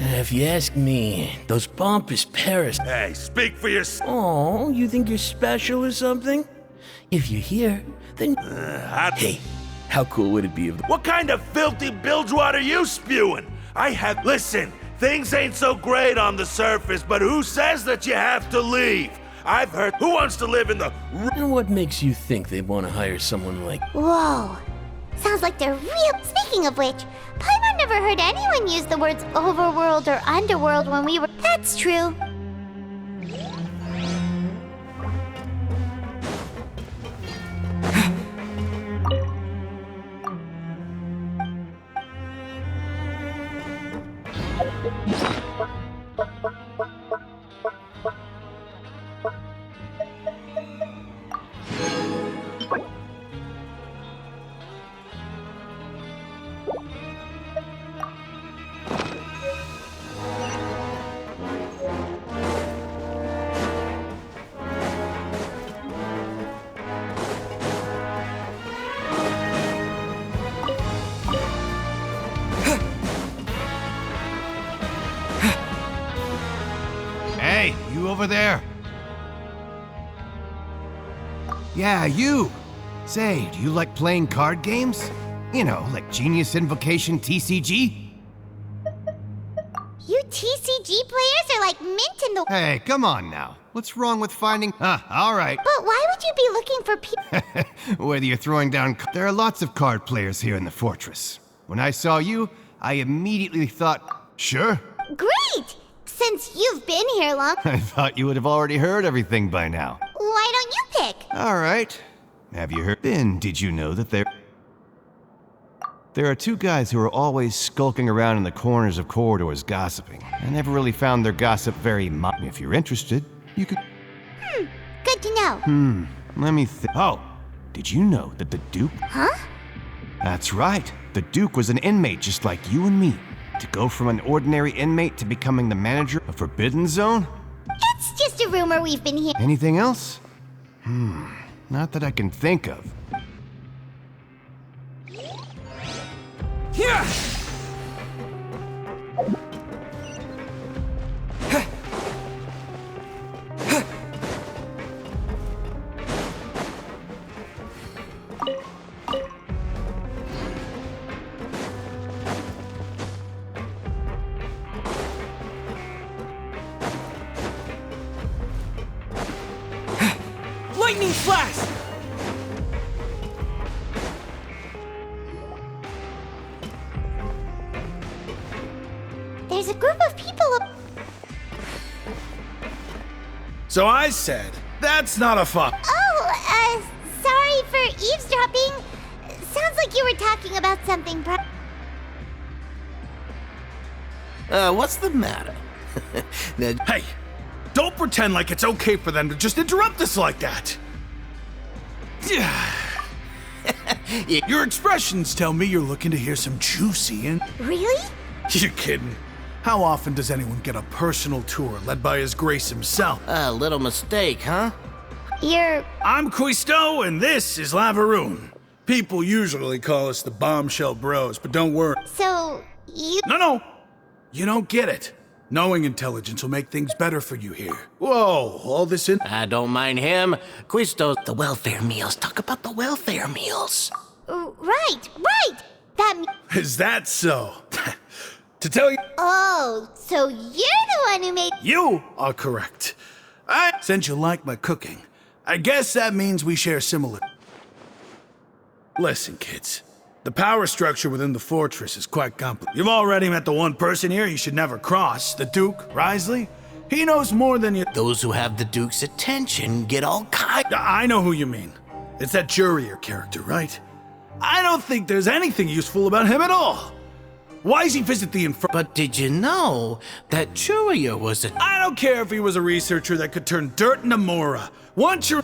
If you ask me, those pompous Paris... Hey, speak for yourself. Oh, you think you're special or something? If you're here, then... Hey, how cool would it be if... What kind of filthy bilgewater are you spewing? Listen, things ain't so great on the surface, but who says that you have to leave? I've heard... Who wants to live in the... And what makes you think they want to hire someone like... Whoa. Sounds like they're real. Speaking of which, Paimon never heard anyone use the words overworld or underworld when we were... That's true. Hey, you over there? Yeah, you! Say, do you like playing card games? You know, like Genius Invocation TCG? You TCG players are like mint in the... Hey, come on now. What's wrong with finding... alright. But why would you be looking for people... Whether you're throwing down... There are lots of card players here in the fortress. When I saw you, I immediately thought, sure. Great! Since you've been here long... I thought you would have already heard everything by now. Why don't you pick? Alright. Have you heard? Then, did you know that there are two guys who are always skulking around in the corners of corridors gossiping. I never really found their gossip very If you're interested, you could... Good to know. Let me Oh, did you know that the Duke... Huh? That's right. The Duke was an inmate just like you and me. To go from an ordinary inmate to becoming the manager of Forbidden Zone? It's just a rumor we've been hearing. Anything else? Not that I can think of. Yeah! Lightning flash! There's a group of people... So I said, that's not a fuck. Oh, sorry for eavesdropping. Sounds like you were talking about something What's the matter? Hey, don't pretend like it's okay for them to just interrupt us like that. Your expressions tell me you're looking to hear some juicy and... Really? You're kidding. How often does anyone get a personal tour led by His Grace himself? A little mistake, huh? I'm Quisto, and this is Lavaroon. People usually call us the Bombshell Bros, but don't worry. So, you... No. You don't get it. Knowing intelligence will make things better for you here. Whoa, all this in... I don't mind him. Quisto, the welfare meals. Talk about the welfare meals. Right. Is that so? To tell you... Oh, so you're the one who made... You are correct. Since you like my cooking, I guess that means we share similar... Listen, kids. The power structure within the fortress is quite complex. You've already met the one person here you should never cross, the Duke, Risley. He knows more than you... Those who have the Duke's attention get all kind... I know who you mean. It's that Jurier character, right? I don't think there's anything useful about him at all. Why does he visit the But did you know that Jurier was a... I don't care if he was a researcher that could turn dirt into Mora. Once you're...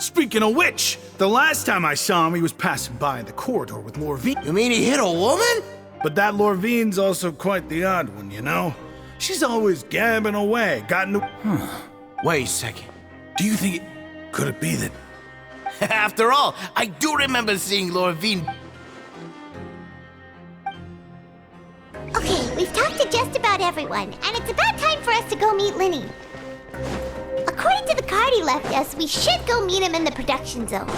Speaking of which, the last time I saw him, he was passing by the corridor with Lorvine. You mean he hit a woman? But that Lorvine's also quite the odd one, you know? She's always gabbing away, got no... Wait a second. Do you think Could it be that... After all, I do remember seeing Lorvine. Okay, we We've talked to just about everyone, and it's about time for us to go meet Linny. According to the card he left us, we should go meet him in the production zone.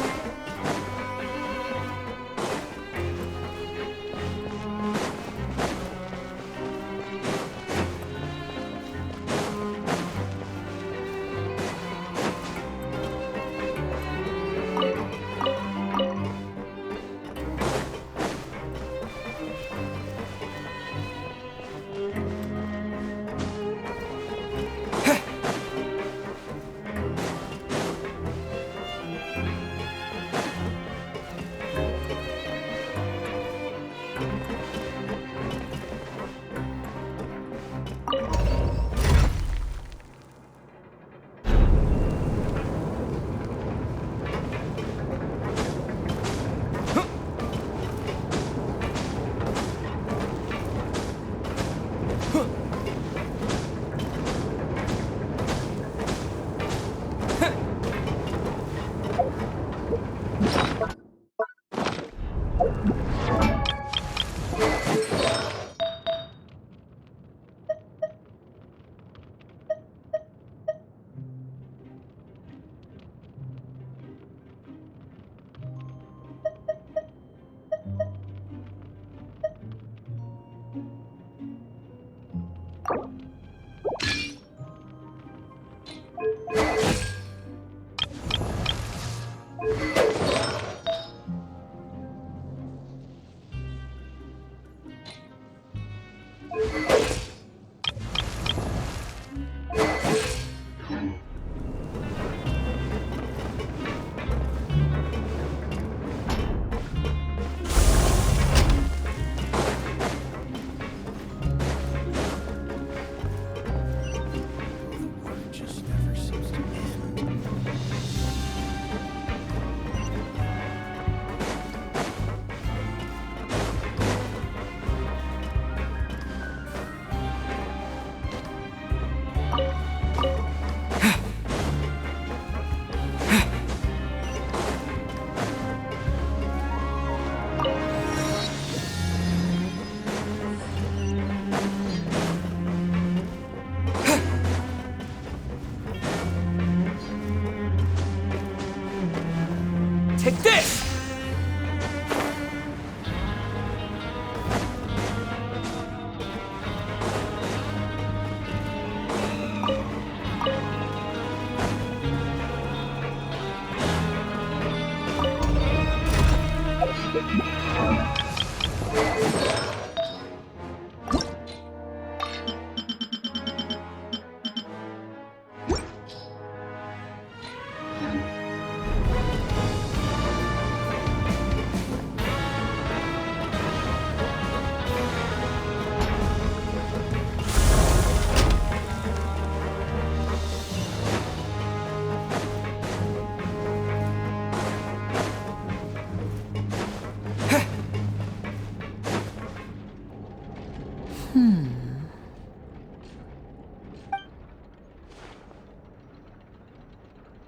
Take this!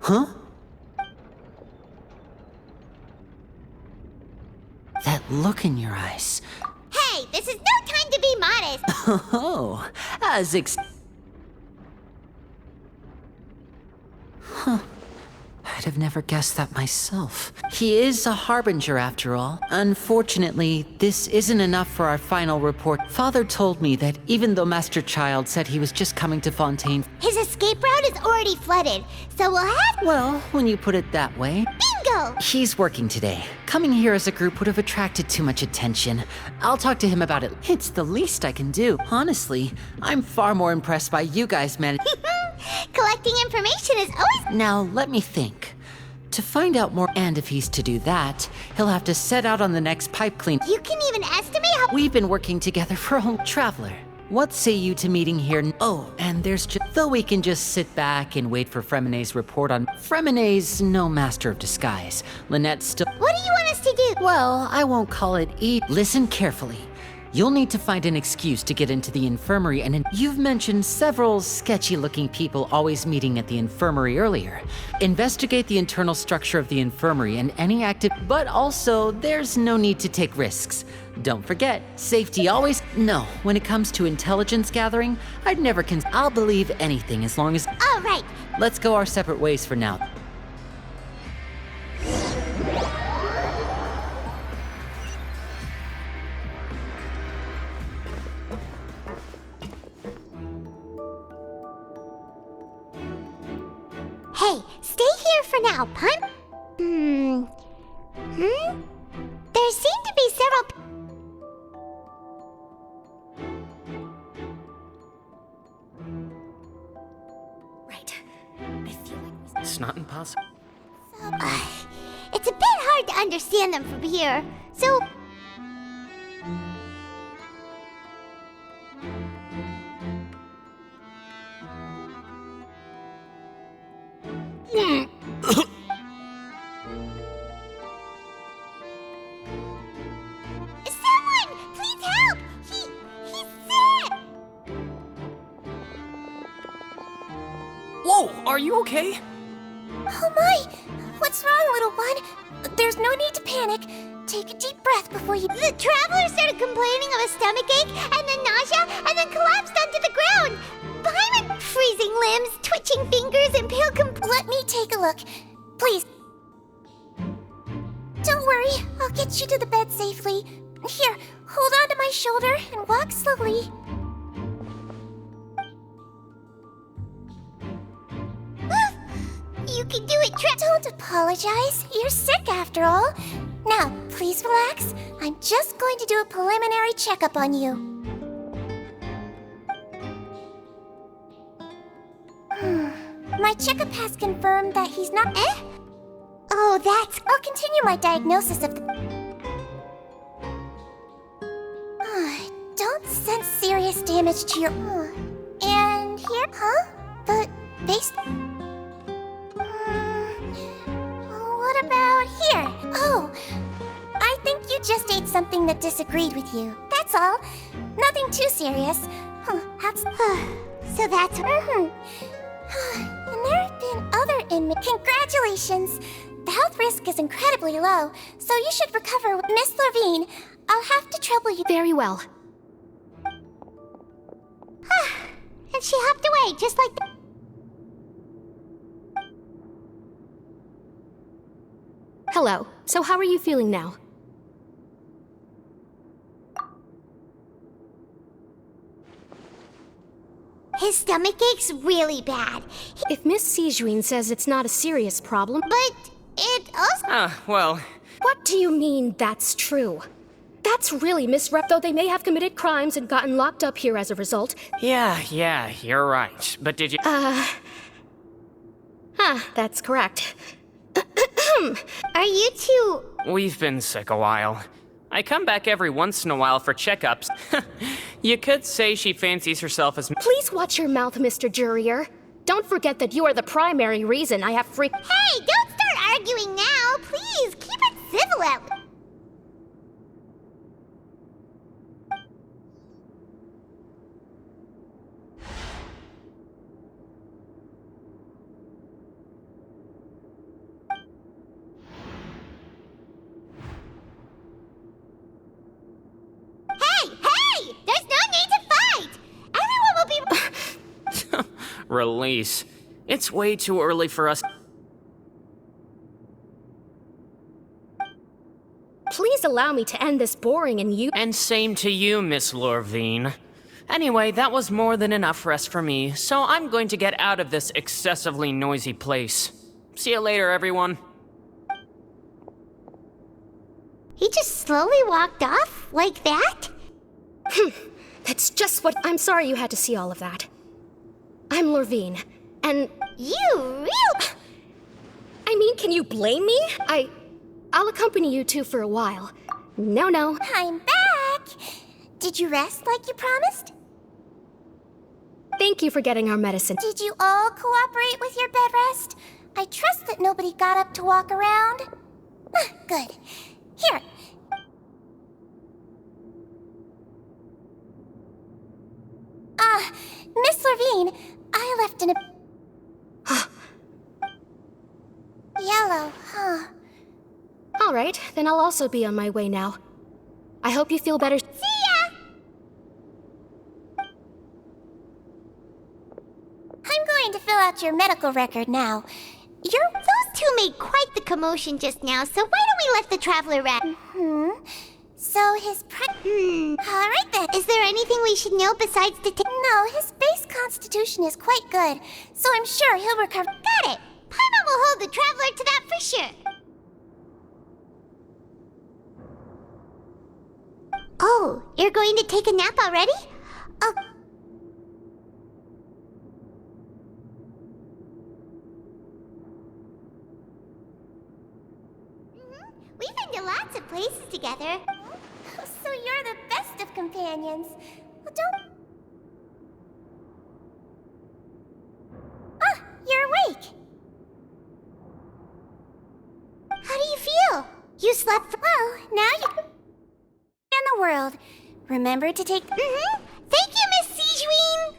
Huh? That look in your eyes. Hey, this is no time to be modest. Oh, Huh. I'd have never guessed that myself. He is a harbinger after all. Unfortunately, this isn't enough for our final report. Father told me that even though Master Child said he was just coming to Fontaine... His escape route is already flooded, so we'll have... Well, when you put it that way... Bingo! He's working today. Coming here as a group would have attracted too much attention. I'll talk to him about it. It's the least I can do. Honestly, I'm far more impressed by you guys, man. Collecting information is always... Now, let me think. To find out more, and if he's to do that, he'll have to set out on the next pipe clean. You can even estimate how... We've been working together for a whole traveler. What say you to meeting here? Oh, and there's just... Though we can just sit back and wait for Fremonet's report on... Fremonet's no master of disguise. Lynette's still... What do you want us to do? Well, I won't call it Listen carefully. You'll need to find an excuse to get into the infirmary, and you've mentioned several sketchy-looking people always meeting at the infirmary earlier. Investigate the internal structure of the infirmary and any active... But also, there's no need to take risks. Don't forget, safety always... No, when it comes to intelligence gathering, I'd never I'll believe anything as long as... All right. Let's go our separate ways for now. Hey, stay here for now, Pun. There seem to be several... Right. I feel like It's not impossible. It's a bit hard to understand them from here, so... Someone! Please help! He's sick! Whoa, are you okay? Oh my! What's wrong, little one? There's no need to panic. Take a deep breath before you... The traveler started complaining of a stomachache, and then nausea, and then collapsed onto the ground. Paimon, freezing limbs, twitching fingers, and pale Let me take a look. Please. Don't worry, I'll get you to the bed safely. Here, hold on to my shoulder and walk slowly. You can do it, Don't apologize. You're sick after all. Now, please relax. I'm just going to do a preliminary checkup on you. My checkup has confirmed that he's not... Oh, that's... I'll continue my diagnosis of the... Don't sense serious damage to your... And here? Huh? The base... What about here? Oh, I think you just ate something that disagreed with you. That's all. Nothing too serious. That's... So that's... And there have been other inmates. Congratulations! The health risk is incredibly low, so you should recover. Miss Levine, I'll have to trouble you. Very well. And she hopped away, just like... Hello. So how are you feeling now? His stomach ache's really bad. If Miss Sijuin says it's not a serious problem... But it also... Well, What do you mean that's true? That's really misrep, though they may have committed crimes and gotten locked up here as a result. yeah, you're right. But did you... That's correct. Are you two... We've been sick a while. I come back every once in a while for checkups. You could say she fancies herself as... Please watch your mouth, Mr. Jurrier. Don't forget that you are the primary reason I have freak... Hey, don't start arguing now! Please, keep it civil at... Hey! There's no need to fight! Everyone will be... Release. It's way too early for us... Please allow me to end this boring and you... And same to you, Miss Lorvine. Anyway, that was more than enough rest for me, so I'm going to get out of this excessively noisy place. See you later, everyone. He just slowly walked off? Like that? That's just what... I'm sorry you had to see all of that. I'm Lorvine, and... You real... I mean, can you blame me? I'll accompany you two for a while. No. I'm back! Did you rest like you promised? Thank you for getting our medicine. Did you all cooperate with your bed rest? I trust that nobody got up to walk around. Good. Here. Miss Levine, I left in a... Yellow, huh? All right, then I'll also be on my way now. I hope you feel better. See ya! I'm going to fill out your medical record now. Those two made quite the commotion just now, so why don't we let the traveler rest? So Alright then. Is there anything we should know besides the No, his base constitution is quite good, so I'm sure he'll recover. Got it! Paimon will hold the traveler to that for sure. Oh, you're going to take a nap already? Oh. We've been to lots of places together. So you're the best of companions. Well, don't... Ah, you're awake. How do you feel? You slept for... Well, now you... in the world. Remember to take... Thank you, Miss Sijuin!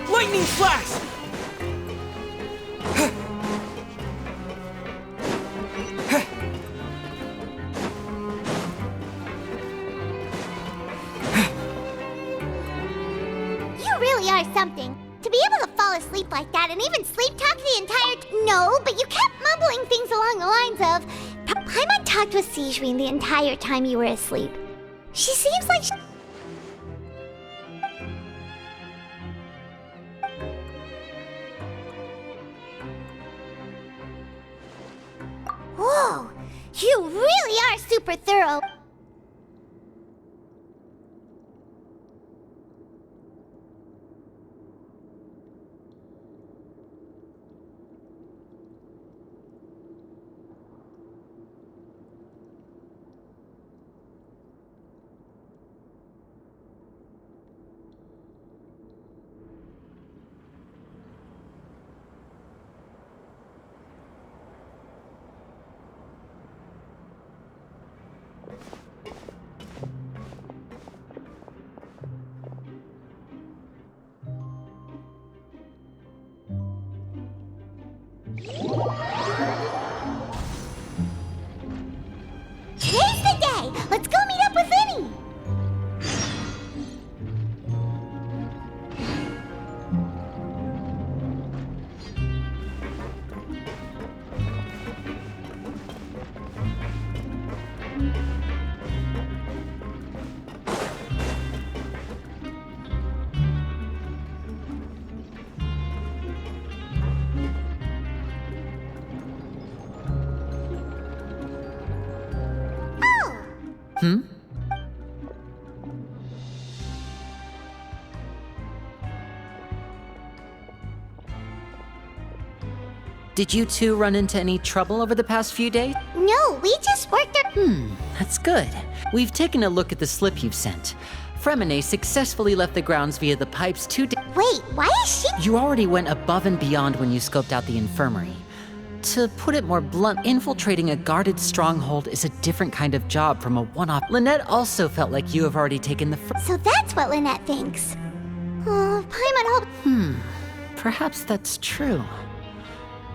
Lightning flash! You really are something. To be able to fall asleep like that and even sleep talk the entire No, but you kept mumbling things along the lines of... Paimon talked with Sijuin the entire time you were asleep. She seems like Whoa! You really are super thorough! Today's the day! Let's go meet up with Vinny! Did you two run into any trouble over the past few days? No, we just worked our... That's good. We've taken a look at the slip you've sent. Fremine successfully left the grounds via the pipes 2 days. Wait, why is she... You already went above and beyond when you scoped out the infirmary. To put it more blunt, infiltrating a guarded stronghold is a different kind of job from a one-off. Lynette also felt like you have already taken the So that's what Lynette thinks. Oh, Paimon hope... Perhaps that's true.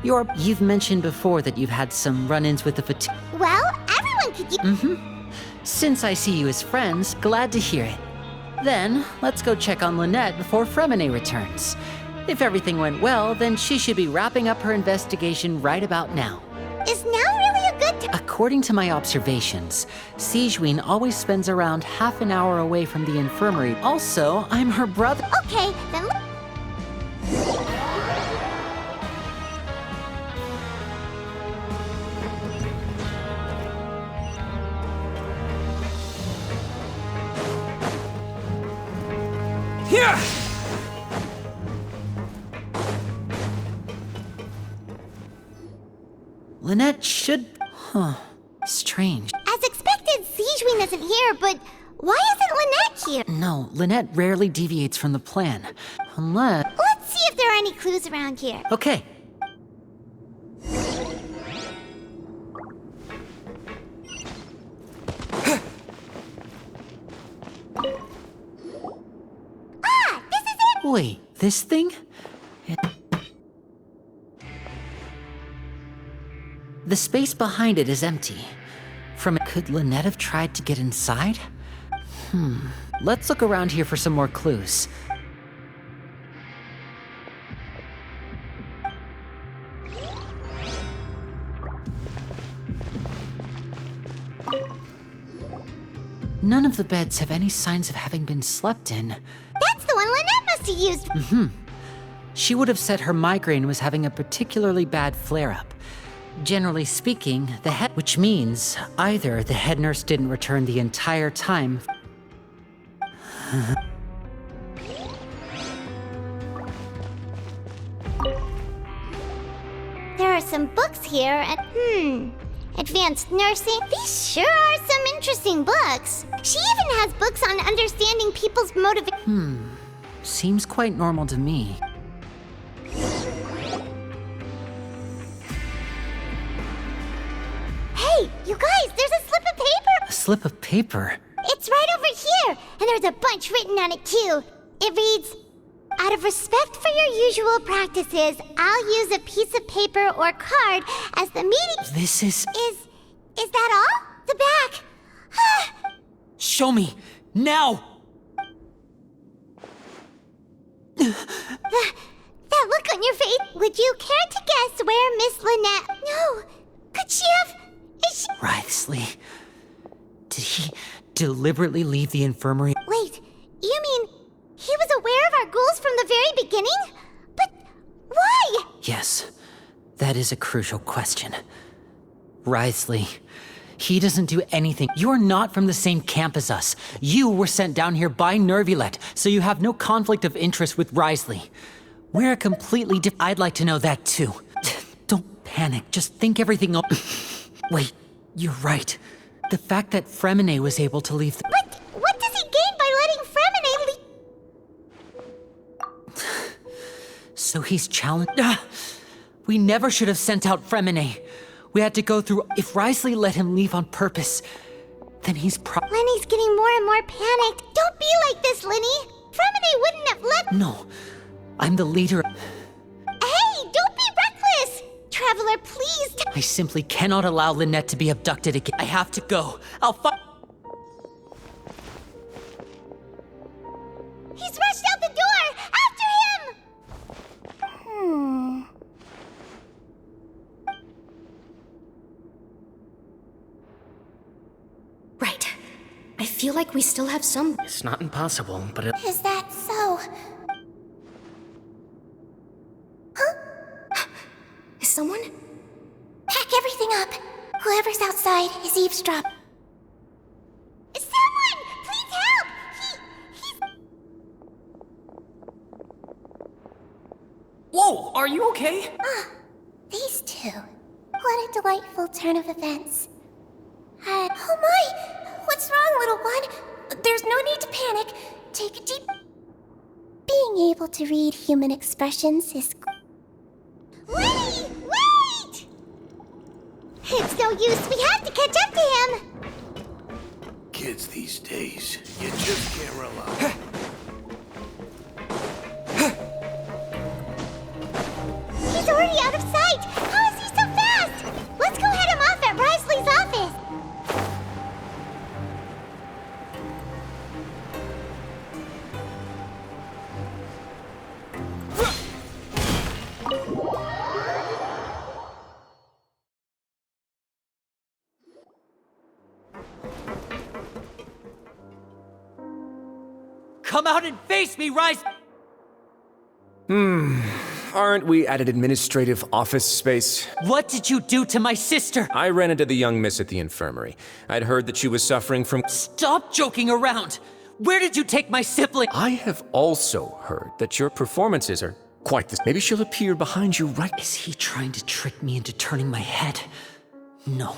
You've mentioned before that you've had some run-ins with the fatigue. Well, everyone could use... Since I see you as friends, glad to hear it. Then, let's go check on Lynette before Fremine returns. If everything went well, then she should be wrapping up her investigation right about now. Is now really a good time? According to my observations, Sigewinne always spends around half an hour away from the infirmary. Also, I'm her brother. Okay, then Here! Lynette should... Strange. as expected, Sigewinne isn't here, but why isn't Lynette here? No, Lynette rarely deviates from the plan. Unless... Let's see if there are any clues around here. Okay. Ah, this is it! Wait, this thing? The space behind it is empty. Could Lynette have tried to get inside? Let's look around here for some more clues. None of the beds have any signs of having been slept in. That's the one Lynette must have used. She would have said her migraine was having a particularly bad flare-up. Generally speaking, which means either the head nurse didn't return the entire time. There are some books here and advanced nursing. These sure are some interesting books. She even has books on understanding people's motivation. Seems quite normal to me. Hey, you guys, there's a slip of paper. A slip of paper? It's right over here, and there's a bunch written on it too. It reads, "Out of respect for your usual practices, I'll use a piece of paper or card as the meeting." This is... Is that all? The back. Show me! Now! That look on your face. Would you care to guess where Miss Lynette... No. Could she have... Is she... Writhsley. Did he deliberately leave the infirmary? Wait, you mean he was aware of our goals from the very beginning? But why? Yes, that is a crucial question. Writhsley, he doesn't do anything. You're not from the same camp as us. You were sent down here by Nervilet, so you have no conflict of interest with Writhsley. We're completely I'd like to know that too. Don't panic, just think everything over. Wait, you're right. The fact that Fremine was able to leave the... But what does he gain by letting Fremine leave? So he's challenged... We never should have sent out Fremine. We had to go through... If Writhsley let him leave on purpose, then he's Lenny's getting more and more panicked. Don't be like this, Lenny. Fremine wouldn't have let... No, I'm the leader. Hey, don't be reckless! Traveler, please... I simply cannot allow Lynette to be abducted again. I have to go. I'll fight... He's rushed out the door! After him! Right. I feel like we still have some... It's not impossible, but it... Is that so? Is someone? Pack everything up. Whoever's outside is eavesdropping. Someone! Please help! He's... Whoa, are you okay? These two. What a delightful turn of events. Oh my! What's wrong, little one? There's no need to panic. Take a deep... Being able to read human expressions is... Lenny! Wait! It's no use. We have to catch up to him. Kids these days, you just can't rely. He's already out of sight. How is he so fast? Let's go head him off at Writhsley's office. come out and face me, Rise? Aren't we at an administrative office space? What did you do to my sister? I ran into the young miss at the infirmary. I'd heard that she was suffering from... Stop joking around! Where did you take my sibling? I have also heard that your performances are quite the... Maybe she'll appear behind you right... Is he trying to trick me into turning my head? No,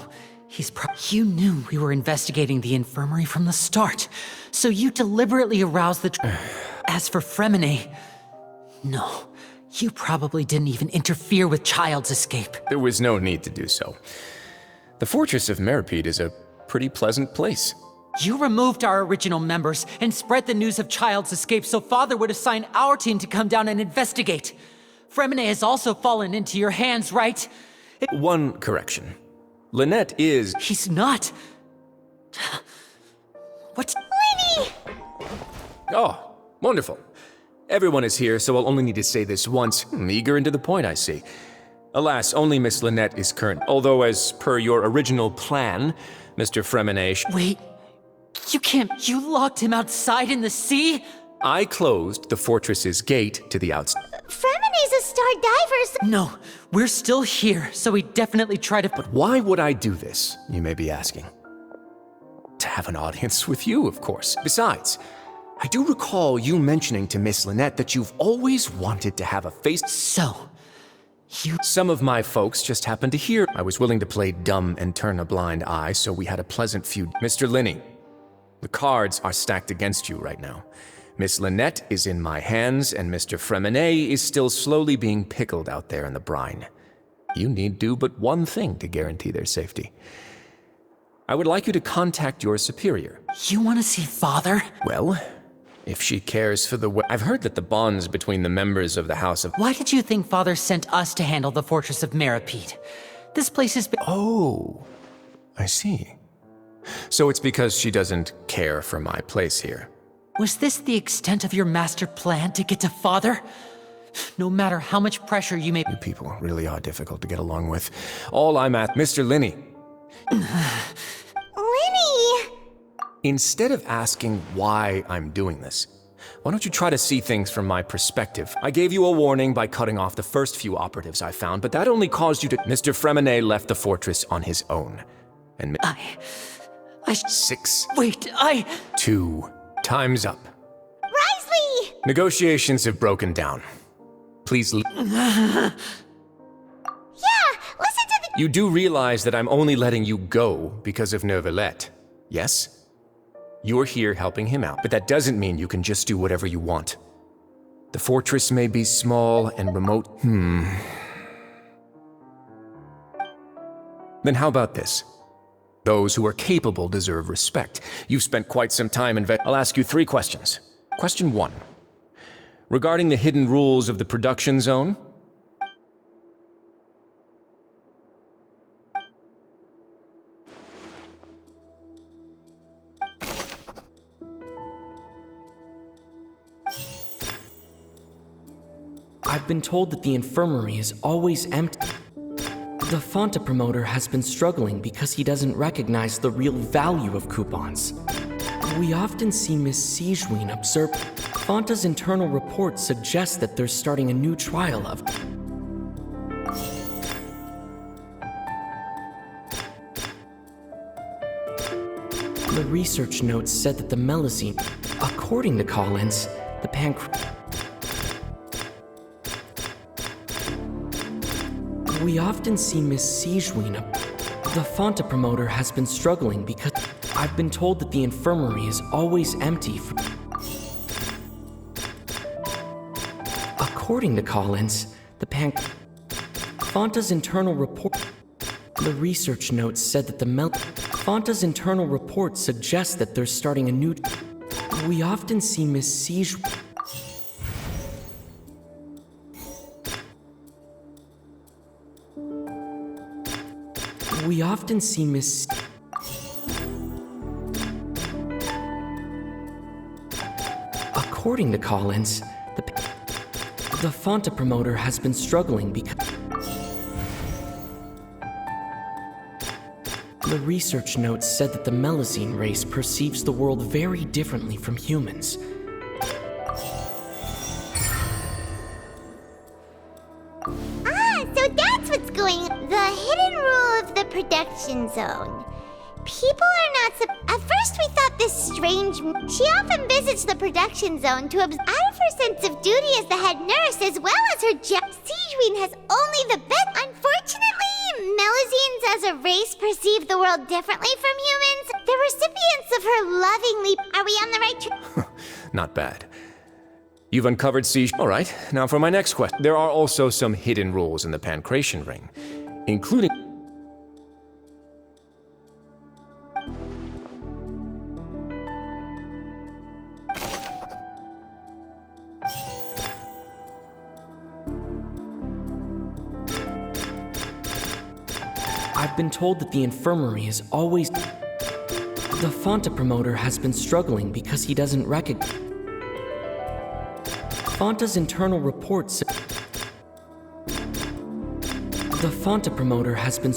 You knew we were investigating the infirmary from the start, so you deliberately aroused the... As for Fremine... No, you probably didn't even interfere with Child's escape. There was no need to do so. The Fortress of Meripede is a pretty pleasant place. You removed our original members and spread the news of Child's escape so Father would assign our team to come down and investigate. Fremine has also fallen into your hands, right? One correction. Lynette is... He's not. What? Lenny! Oh, wonderful. Everyone is here, so I'll only need to say this once. Eager and to the point, I see. Alas, only Miss Lynette is current. Although, as per your original plan, Mr. Fremine... Wait, you can't... You locked him outside in the sea? I closed the fortress's gate to the outside. Fremine's a star diver, so... No, we're still here, so he definitely tried to... But why would I do this, you may be asking? To have an audience with you, of course. Besides... I do recall you mentioning to Miss Lynette that you've always wanted to have a face... So, you... Some of my folks just happened to hear. I was willing to play dumb and turn a blind eye, so we had a pleasant feud. Mr. Linney, the cards are stacked against you right now. Miss Lynette is in my hands, and Mr. Fremine is still slowly being pickled out there in the brine. You need do but one thing to guarantee their safety. I would like you to contact your superior. You want to see Father? Well... if she cares for the I've heard that the bonds between the members of the House of... Why did you think Father sent us to handle the Fortress of Meripede? This place has been... Oh, I see. So it's because she doesn't care for my place here. Was this the extent of your master plan to get to Father? No matter how much pressure you may... You people really are difficult to get along with. All I'm at... Mr. Linney. Lenny! Instead of asking why I'm doing this, why don't you try to see things from my perspective? I gave you a warning by cutting off the first few operatives I found, but that only caused you to... Mr. Fremine left the fortress on his own. And... I... 6... Wait, 2... Time's up. Risley! Negotiations have broken down. Please Yeah, listen to the... You do realize that I'm only letting you go because of Neuvillette, yes? You're here helping him out, but that doesn't mean you can just do whatever you want. The fortress may be small and remote. Then how about this? Those who are capable deserve respect. You've spent quite some time I'll ask you 3 questions. Question 1. Regarding the hidden rules of the production zone, I've been told that the infirmary is always empty. The Fonta promoter has been struggling because he doesn't recognize the real value of coupons. We often see Miss Sigewin observe. Fonta's internal report suggests that they're starting a new trial of... The research notes said that the melusine, according to Collins, the We often see Miss Sigewin. The Fonta promoter has been struggling because I've been told that the infirmary is always empty. According to Collins, the Fonta's internal report... The research notes said that Fonta's internal report suggests that they're starting a new... We often see Miss Sigewin... We often see Miss... According to Collins, the Fonta promoter has been struggling because... The research notes said that the melusine race perceives the world very differently from humans. production zone. People are not At first we thought this strange... She often visits the production zone to out of her sense of duty as the head nurse, as well as her job. Sigewinne has only the best. Unfortunately, Melusines as a race perceive the world differently from humans. The recipients of her lovingly... Are we on the right track? Not bad. You've uncovered siege. All right, now for my next question. There are also some hidden rules in the Pancration Ring, including... I've been told that the infirmary is always... The Fonta promoter has been struggling because he doesn't recognize... Fonta's internal reports... The Fonta promoter has been...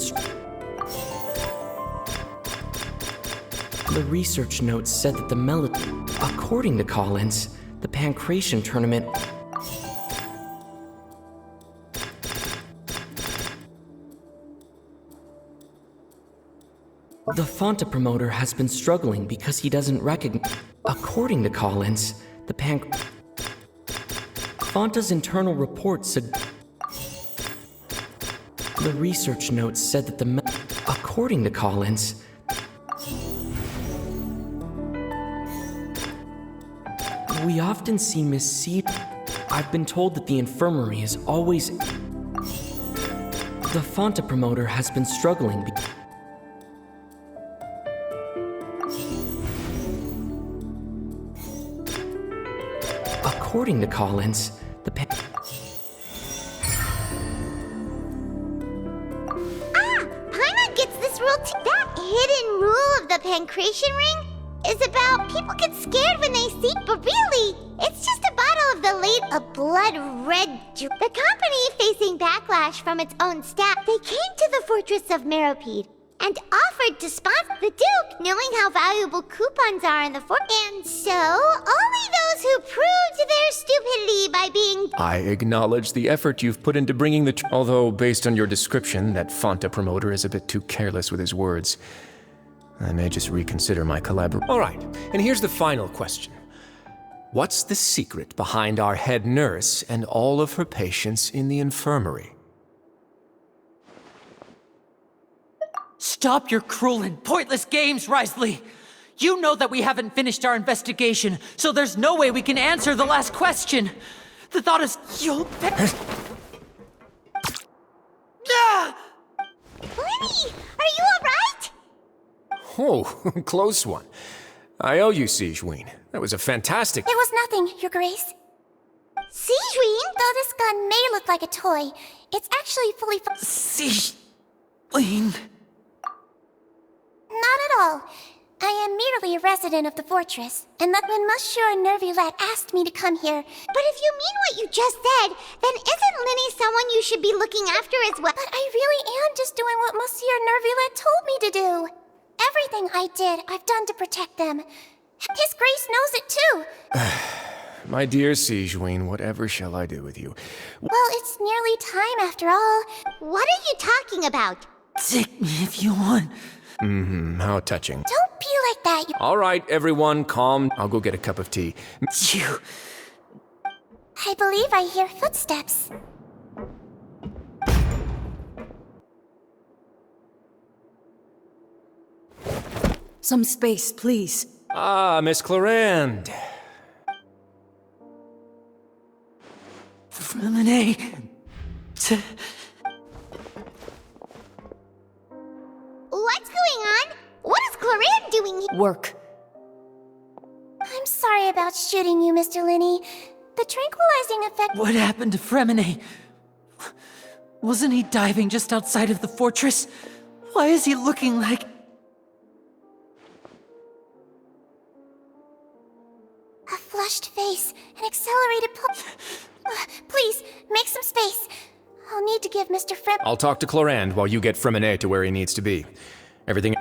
The research notes said that the melody... According to Collins, the Pancration tournament... The Fonta promoter has been struggling because he doesn't recognize... According to Collins, the Fonta's internal reports said... The research notes said that the... According to Collins... We often see Miss C... I've been told that the infirmary is always... The Fonta promoter has been struggling because... According to Collins, the Paimon gets this rule too. That hidden rule of the Pancration Ring is about people get scared when they see, but really, it's just a bottle of the late a blood red juice. The company, facing backlash from its own staff, they came to the fortress of Meropide and offered to sponsor the Duke, knowing how valuable coupons are in the fort. And so, only those who proved their stupidity by being... I acknowledge the effort you've put into bringing the... Although, based on your description, that Fonta promoter is a bit too careless with his words. I may just reconsider my collaboration. All right, and here's the final question. What's the secret behind our head nurse and all of her patients in the infirmary? Stop your cruel and pointless games, Risley! You know that we haven't finished our investigation, so there's no way we can answer the last question. The thought is, you'll... Ah! Lenny, are you alright? Oh, close one. I owe you, Sigewinne. That was a fantastic... It was nothing, Your Grace. Sigewinne? Though this gun may look like a toy, it's actually fully... Sigewinne... Not at all. I am merely a resident of the fortress, and that when Monsieur Nervilette asked me to come here... But if you mean what you just said, then isn't Linny someone you should be looking after as well? But I really am just doing what Monsieur Nervilette told me to do. Everything I did, I've done to protect them. His Grace knows it too. My dear Sigewinne, whatever shall I do with you? Well, it's nearly time after all. What are you talking about? Take me if you want. How touching. Don't be like that, you... All right, everyone, calm. I'll go get a cup of tea. You... I believe I hear footsteps. Some space, please. Ah, Miss Clarande. Freminet... What's going on? What is Clarande doing here? Work. I'm sorry about shooting you, Mr. Linney. The tranquilizing effect... What happened to Freminet? Wasn't he diving just outside of the fortress? Why is he looking like... A flushed face, an accelerated please, make some space. I'll need to give Mr. Frem... I'll talk to Clarande while you get Freminet to where he needs to be. Everything...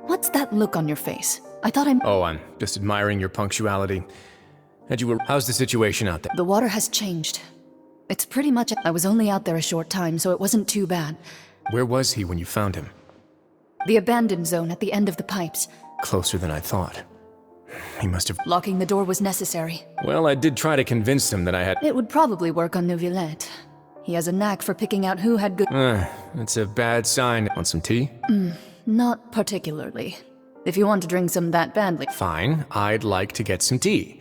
What's that look on your face? I thought I'm... Oh, I'm just admiring your punctuality. How's the situation out there? The water has changed. It's pretty much... I was only out there a short time, so it wasn't too bad. Where was he when you found him? The abandoned zone at the end of the pipes. Closer than I thought. He must have... Locking the door was necessary. Well, I did try to convince him that I had... It would probably work on Neuvillette. He has a knack for picking out who had good... That's a bad sign. Want some tea? Not particularly. If you want to drink some that badly. Fine, I'd like to get some tea.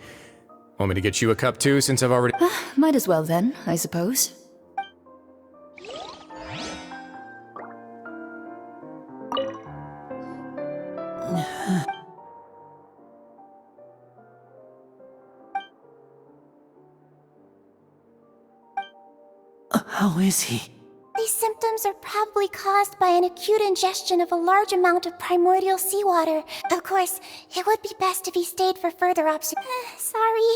Want me to get you a cup too, since I've already... Might as well then, I suppose. How is he? These symptoms are probably caused by an acute ingestion of a large amount of primordial seawater. Of course, it would be best if he stayed for further observation. Sorry.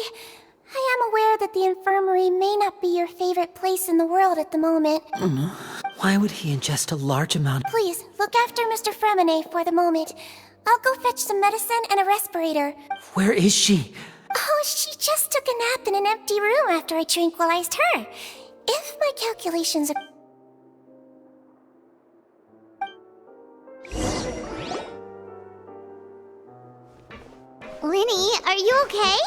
I am aware that the infirmary may not be your favorite place in the world at the moment. Why would he ingest a large amount? Please, look after Mr. Fremine for the moment. I'll go fetch some medicine and a respirator. Where is she? Oh, she just took a nap in an empty room after I tranquilized her. If my calculations are... Linny, are you okay?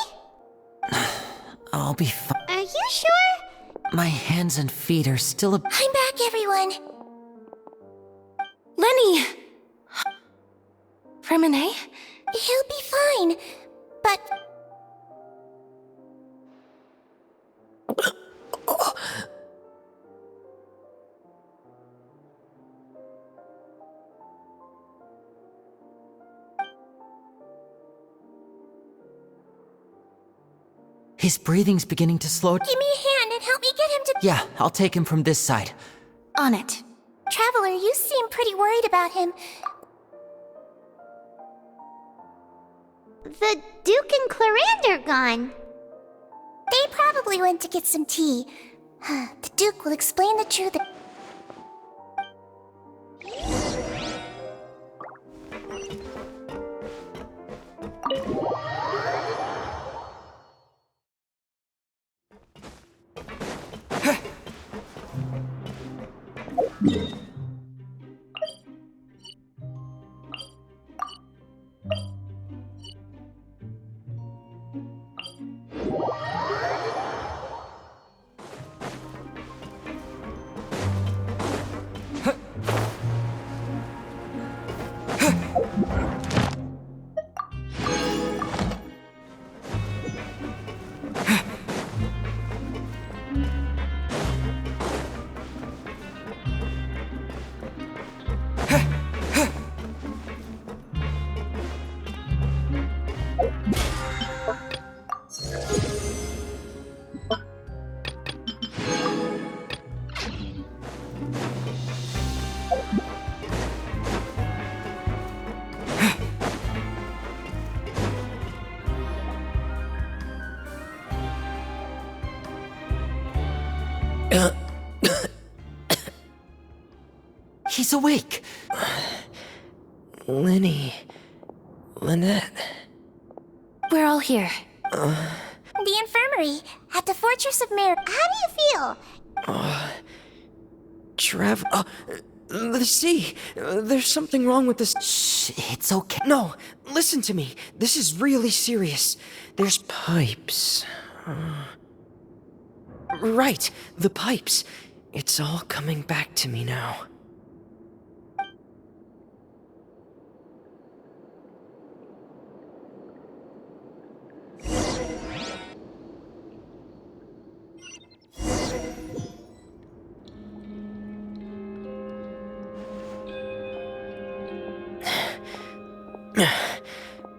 I'll be fine. Are you sure? My hands and feet are still a... I'm back, everyone. Lenny! Fremine? He'll be fine, but... His breathing's beginning to slow... Give me a hand and help me get him to... Yeah, I'll take him from this side. On it. Traveler, you seem pretty worried about him. The Duke and Clarande are gone. They probably went to get some tea. The Duke will explain the truth. He's awake! Linny... Lynette... We're all here. The infirmary, at the Fortress of How do you feel? See, there's something wrong with this... Shh, it's okay. No, listen to me. This is really serious. There's pipes. Right, the pipes. It's all coming back to me now.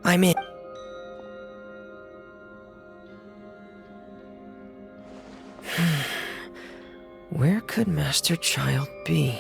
I'm in. Where could Master Child be?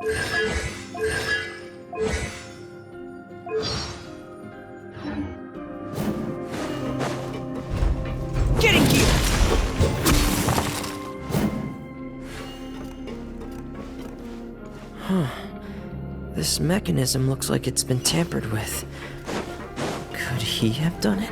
Getting gear! This mechanism looks like it's been tampered with. Could he have done it?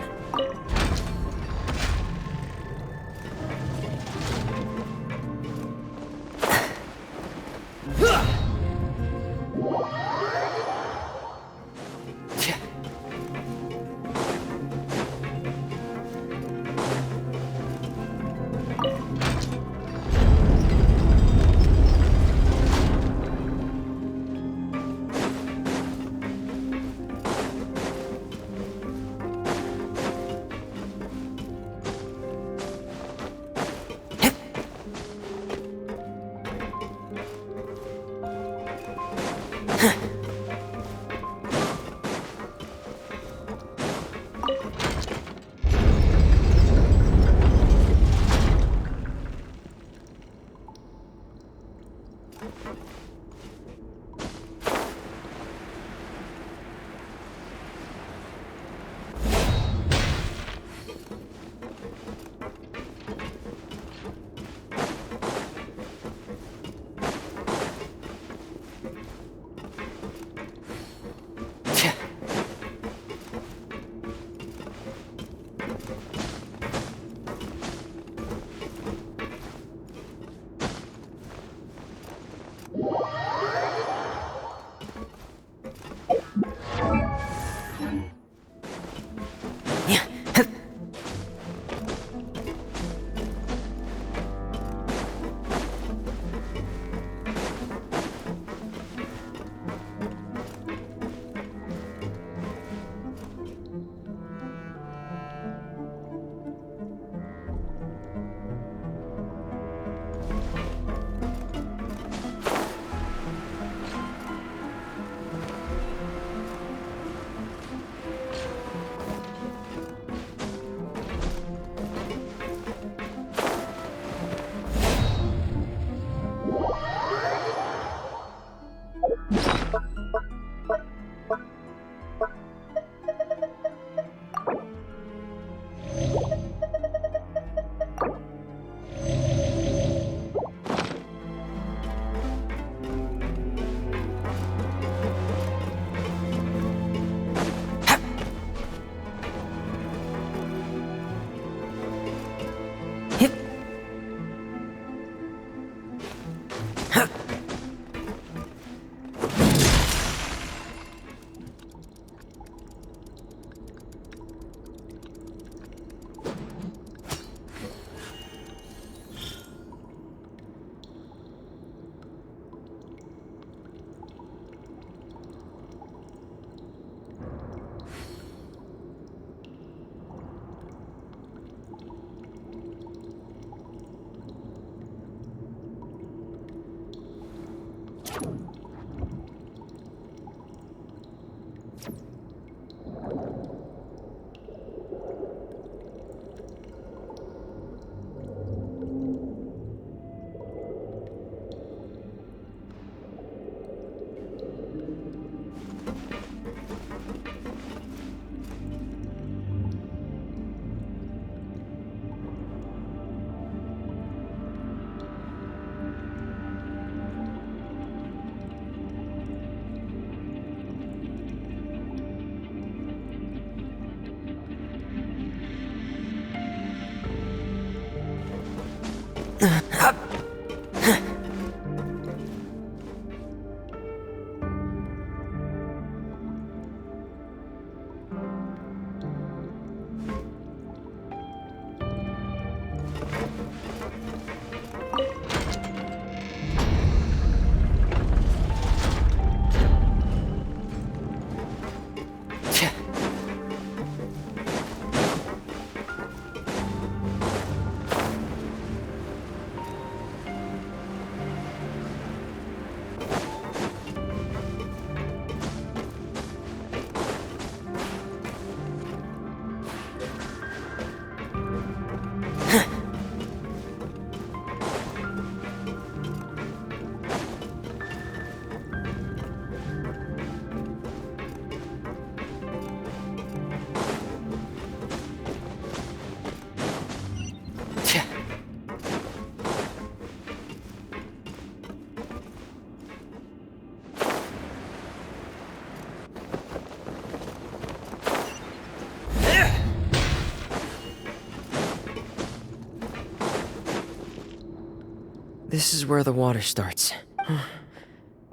This is where the water starts.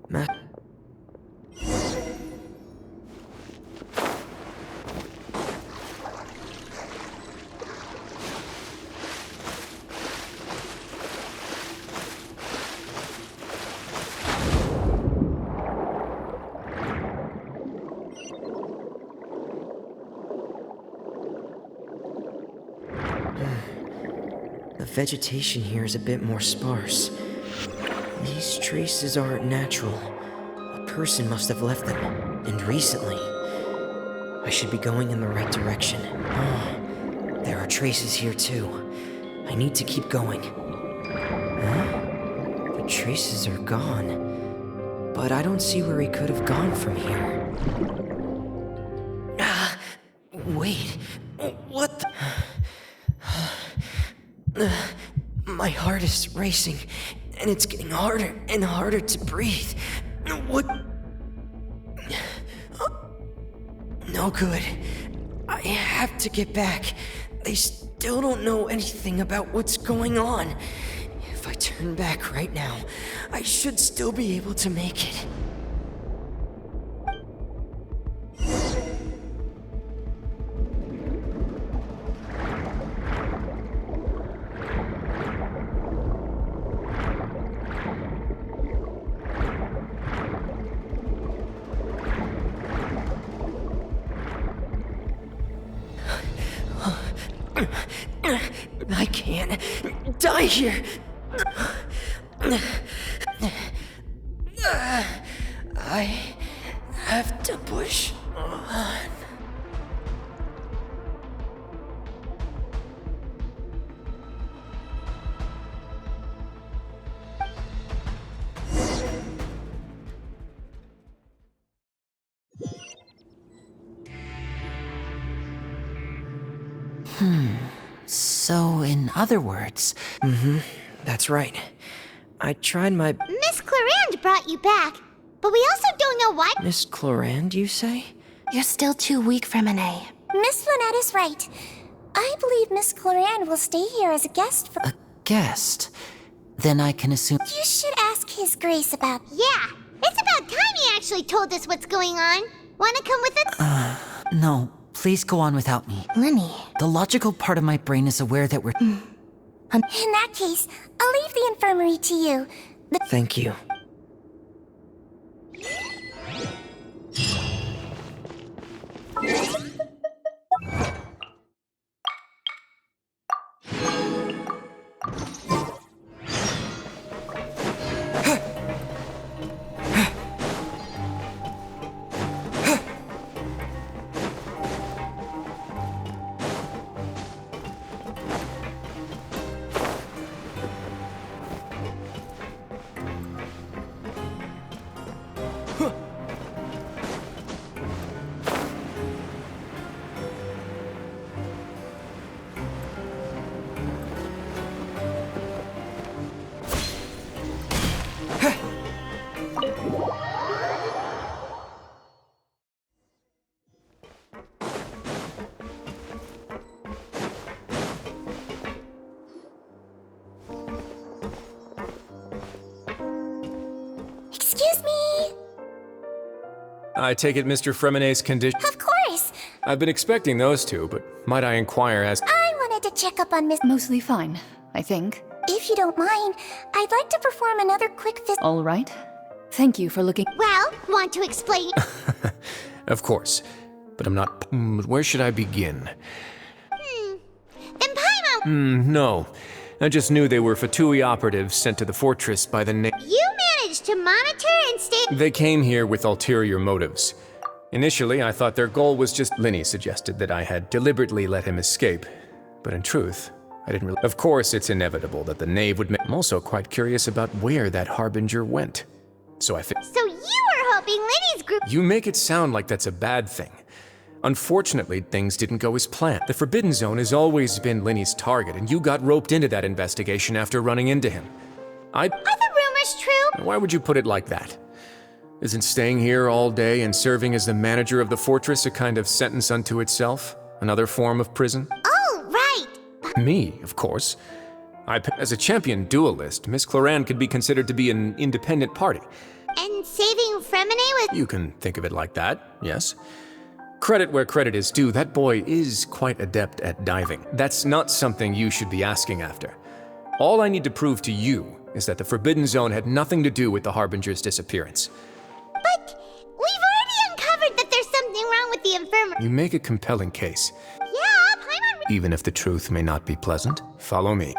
Matt. The vegetation here is a bit more sparse. These traces aren't natural. A person must have left them, and recently. I should be going in the right direction. Oh, there are traces here too. I need to keep going. Huh? The traces are gone. But I don't see where he could have gone from here. Wait. What the... My heart is racing, and it's getting harder and harder to breathe. What? No good. I have to get back. They still don't know anything about what's going on. If I turn back right now, I should still be able to make it. I can't die here. I have to push on. So, in other words... That's right. I tried my... Miss Clarand brought you back, but we also don't know why. Miss Clarand, you say? You're still too weak for Monet. Miss Lynette is right. I believe Miss Clarand will stay here as a guest for... A guest? Then I can assume... You should ask His Grace about... Yeah, it's about time he actually told us what's going on. Wanna come with us? No, please go on without me. Lenny. The logical part of my brain is aware that we're... In that case, I'll leave the infirmary to you. Thank you. Excuse me? I take it Mr. Fremonet's condition... Of course! I've been expecting those two, but might I inquire as... I wanted to check up on Miss... Mostly fine, I think. If you don't mind, I'd like to perform another quick visit. All right. Thank you for looking... Well, want to explain? Of course. But I'm not... where should I begin? Then Paimon... No. I just knew they were Fatui operatives sent to the fortress by the name... You managed to monitor and stay... They came here with ulterior motives. Initially, I thought their goal was just... Linny suggested that I had deliberately let him escape. But in truth, I didn't really... Of course, it's inevitable that the knave would... I'm also quite curious about where that harbinger went. So I... So you were hoping Linny's group... You make it sound like that's a bad thing. Unfortunately, things didn't go as planned. The Forbidden Zone has always been Linny's target, and you got roped into that investigation after running into him. Are the rumors true? Why would you put it like that? Isn't staying here all day and serving as the manager of the fortress a kind of sentence unto itself? Another form of prison? Oh, right! Me, of course. As a champion duelist, Miss Cloran could be considered to be an independent party. And saving Fremine was... You can think of it like that, yes. Credit where credit is due, that boy is quite adept at diving. That's not something you should be asking after. All I need to prove to you is that the Forbidden Zone had nothing to do with the Harbinger's disappearance. But we've already uncovered that there's something wrong with the infirmary. You make a compelling case. Yeah, Paimon... Even if the truth may not be pleasant, follow me.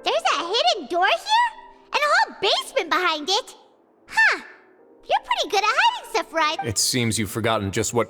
There's a hidden door here? And a whole basement behind it? Huh. You're pretty good at hiding stuff, right? It seems you've forgotten just what